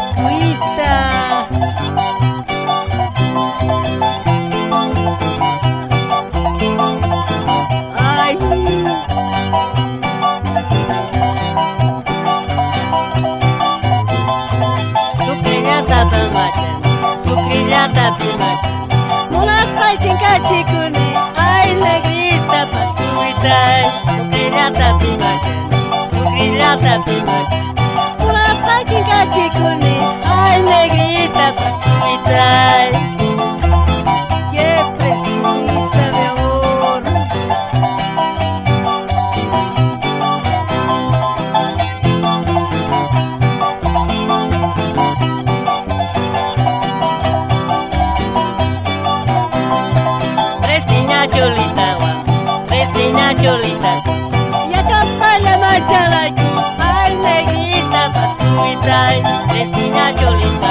Pascuita. Ay. Sukrinya tata macan, sukrinya tapi macan. Mula stai cinka cikuni, ay negrita Pascuita. Sukrinya tapi macan, sukrinya tapi macan. Mula stai cinka cikuni, ay negrita Pascuita. Qué fresquita, mi amor. Fresquinha cholita, fresquinha cholita. Ya costa la macha la ay negrita Pascuita. Fresquinha cholita.